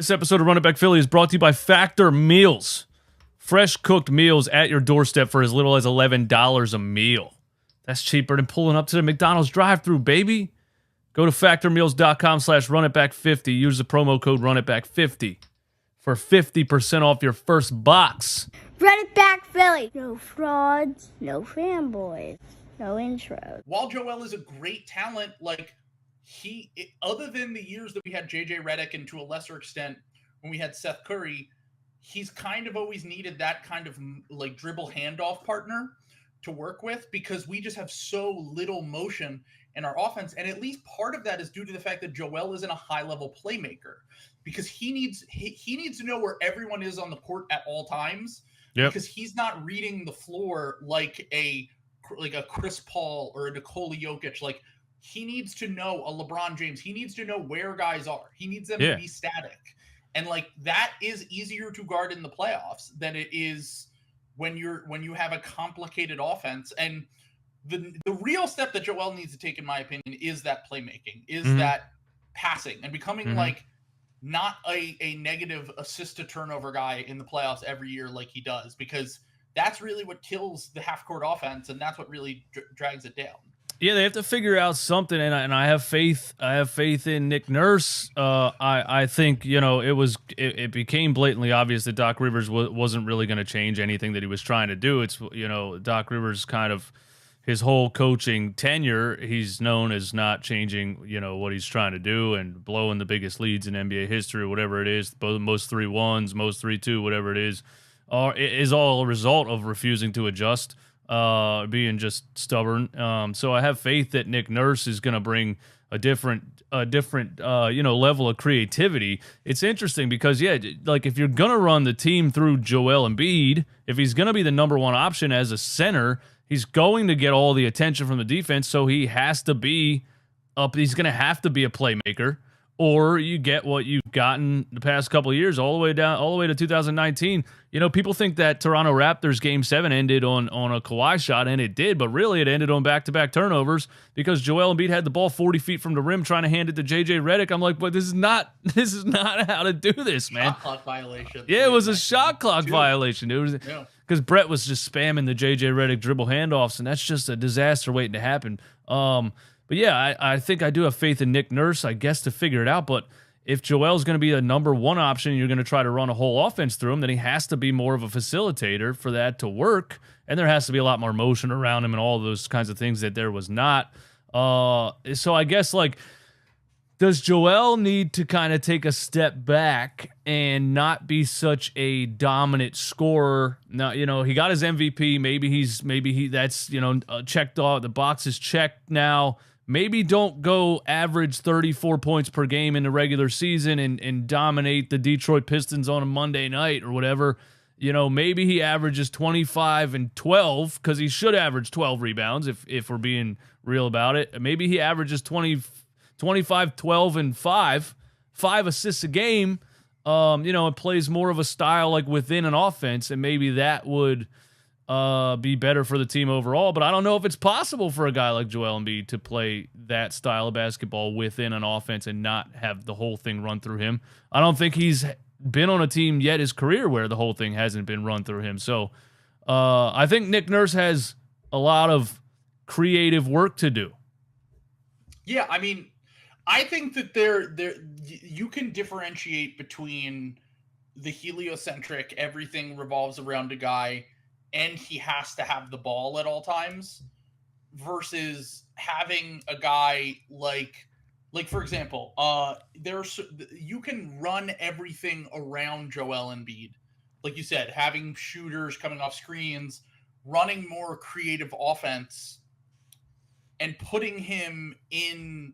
This episode of Run It Back Philly is brought to you by Factor Meals. Fresh cooked meals at your doorstep for as little as $11 a meal. That's cheaper than pulling up to the McDonald's drive-thru, baby. Go to factormeals.com/runitback50. Use the promo code runitback50 for 50% off your first box. Run It Back Philly. No frauds, no fanboys, no intros. While Joel is a great talent, other than the years that we had JJ Redick and to a lesser extent when we had Seth Curry, he's kind of always needed that kind of like dribble handoff partner to work with because we just have so little motion in our offense. And at least part of that is due to the fact that Joel isn't a high level playmaker because he needs to know where everyone is on the court at all times. Yep. Because he's not reading the floor like a Chris Paul or a Nikola Jokic. Like, he needs to know a LeBron James. He needs to know where guys are. He needs them to be static. And that is easier to guard in the playoffs than it is when you have a complicated offense. And the real step that Joel needs to take, in my opinion, is that playmaking, is that passing and becoming not a negative assist to turnover guy in the playoffs every year like he does, because that's really what kills the half court offense. And that's what really drags it down. Yeah, they have to figure out something, and I have faith. I have faith in Nick Nurse. I think it became blatantly obvious that Doc Rivers wasn't really going to change anything that he was trying to do. It's Doc Rivers kind of his whole coaching tenure, he's known as not changing what he's trying to do and blowing the biggest leads in NBA history, or whatever it is. Most 3-1s, most 3-2, whatever it is all a result of refusing to adjust. Being just stubborn. So I have faith that Nick Nurse is going to bring a different level of creativity. It's interesting because, if you're going to run the team through Joel Embiid, if he's going to be the number one option as a center, he's going to get all the attention from the defense. So he has to be up. He's going to have to be a playmaker, or you get what you've gotten the past couple of years, all the way to 2019. People think that Toronto Raptors Game 7 ended on a Kawhi shot, and it did, but really it ended on back-to-back turnovers because Joel Embiid had the ball 40 feet from the rim trying to hand it to JJ Redick. I'm like, but this is not how to do this, man. Shot clock violation. Yeah, it was a shot clock violation. It was because Brett was just spamming the JJ Redick dribble handoffs, and that's just a disaster waiting to happen. But yeah, I think I do have faith in Nick Nurse, I guess, to figure it out. But if Joel's going to be a number one option and you're going to try to run a whole offense through him, then he has to be more of a facilitator for that to work. And there has to be a lot more motion around him and all those kinds of things that there was not. So I guess, does Joel need to kind of take a step back and not be such a dominant scorer? Now, he got his MVP. Maybe that's checked off. The box is checked now. Maybe don't go average 34 points per game in the regular season and dominate the Detroit Pistons on a Monday night or whatever. Maybe he averages 25 and 12 because he should average 12 rebounds if we're being real about it. Maybe he averages 25, 12, and 5 assists a game, and plays more of a style within an offense, and maybe that would be better for the team overall. But I don't know if it's possible for a guy like Joel Embiid to play that style of basketball within an offense and not have the whole thing run through him. I don't think he's been on a team yet his career where the whole thing hasn't been run through him. So I think Nick Nurse has a lot of creative work to do. Yeah, I mean, I think that you can differentiate between the heliocentric, everything revolves around a guy and he has to have the ball at all times, versus having a guy like for example, you can run everything around Joel Embiid. Like you said, having shooters coming off screens, running more creative offense, and putting him in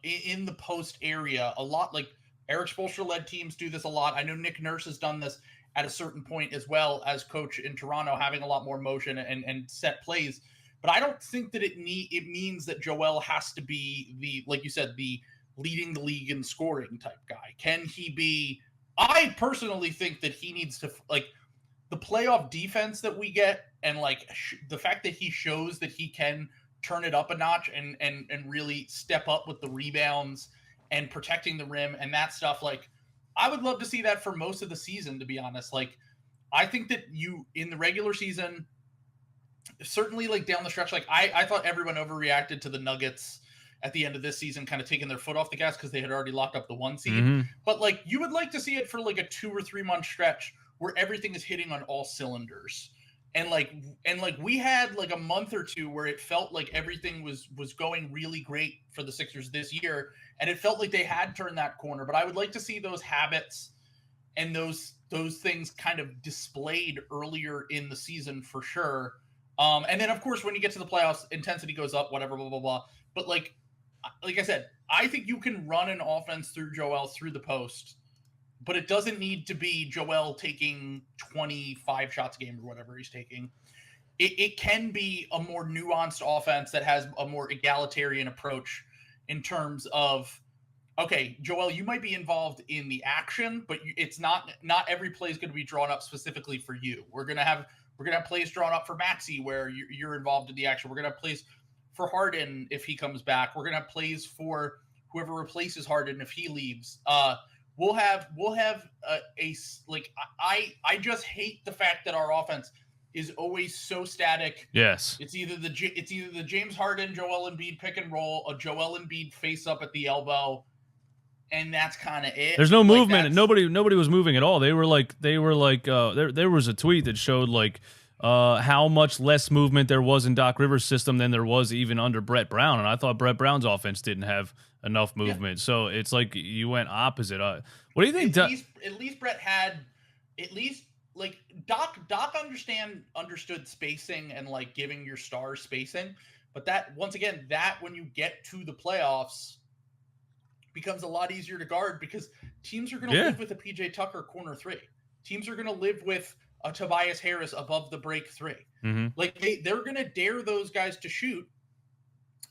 in the post area a lot. Like Eric Spoelstra led teams do this a lot. I know Nick Nurse has done this at a certain point as well as coach in Toronto, having a lot more motion and set plays. But I don't think that it means that Joel has to be like you said, the leading the league in scoring type guy. Can he be? I personally think that he needs to the playoff defense that we get, and the fact that he shows that he can turn it up a notch and really step up with the rebounds and protecting the rim and that stuff. I would love to see that for most of the season, to be honest. Like, I think that in the regular season, certainly like down the stretch, like I thought everyone overreacted to the Nuggets at the end of this season, kind of taking their foot off the gas because they had already locked up the 1 seed. Mm-hmm. But like, you would like to see it for like a 2 or 3 month stretch where everything is hitting on all cylinders. And we had like a month or two where it felt like everything was going really great for the Sixers this year, and it felt like they had turned that corner. But I would like to see those habits and those things kind of displayed earlier in the season for sure. And then of course when you get to the playoffs, intensity goes up, whatever, blah blah blah. But like I said, I think you can run an offense through Joel through the post, but it doesn't need to be Joel taking 25 shots a game or whatever he's taking. It can be a more nuanced offense that has a more egalitarian approach in terms of, okay, Joel, you might be involved in the action, but it's not every play is going to be drawn up specifically for you. We're gonna have plays drawn up for Maxey where you're involved in the action. We're gonna have plays for Harden if he comes back. We're gonna have plays for whoever replaces Harden if he leaves. We'll have I just hate the fact that our offense is always so static. Yes. It's either the James Harden, Joel Embiid pick and roll, a Joel Embiid face up at the elbow, and that's kind of it. There's no movement, and nobody was moving at all. There was a tweet that showed like how much less movement there was in Doc Rivers' system than there was even under Brett Brown, and I thought Brett Brown's offense didn't have enough movement. Yeah. So it's like you went opposite. What do you think? At least Brett had like Doc understood spacing and like giving your stars spacing, but that once again, that when you get to the playoffs becomes a lot easier to guard because teams are going to live with a PJ Tucker corner 3. Teams are going to live with a Tobias Harris above the break 3. Mm-hmm. Like they're going to dare those guys to shoot,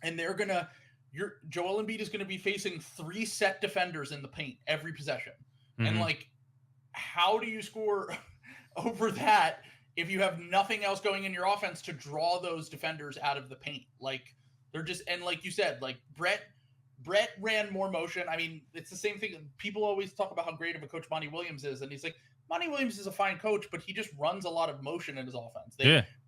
and Joel Embiid is going to be facing 3 set defenders in the paint every possession. Mm-hmm. And like, how do you score over that if you have nothing else going in your offense to draw those defenders out of the paint? Like they're just, and like you said, like Brett ran more motion. I mean, it's the same thing. People always talk about how great of a coach Monty Williams is. And he's like, Monty Williams is a fine coach, but he just runs a lot of motion in his offense.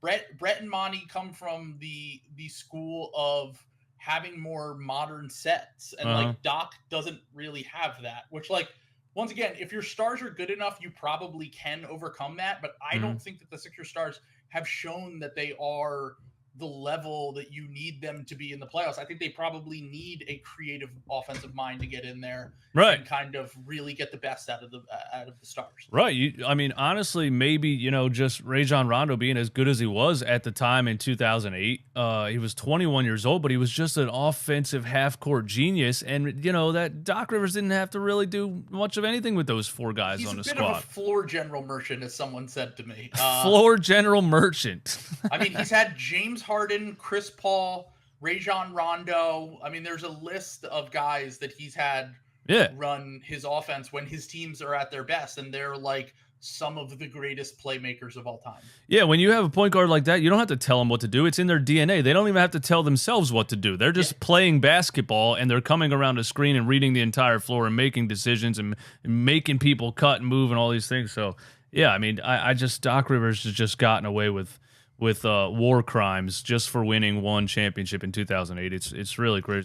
Brett and Monty come from the school of having more modern sets. And like Doc doesn't really have that, which like, once again, if your stars are good enough, you probably can overcome that. But I don't think that the Sixers stars have shown that they are the level that you need them to be in the playoffs. I think they probably need a creative offensive mind to get in there, right, and kind of really get the best out of the stars. Right. I mean, honestly, maybe just Rajon Rondo being as good as he was at the time in 2008. He was 21 years old, but he was just an offensive half-court genius, and that Doc Rivers didn't have to really do much of anything with those 4 guys on the squad. He's a bit of a floor general merchant, as someone said to me. Floor general merchant. I mean, he's had James Harden, Chris Paul, Rajon Rondo. I mean, there's a list of guys that he's had run his offense when his teams are at their best, and they're like some of the greatest playmakers of all time. Yeah, when you have a point guard like that, you don't have to tell them what to do. It's in their DNA. They don't even have to tell themselves what to do. They're just playing basketball, and they're coming around a screen and reading the entire floor and making decisions and making people cut and move and all these things. So, yeah, I mean, I just Doc Rivers has just gotten away with war crimes just for winning one championship in 2008. It's really crazy.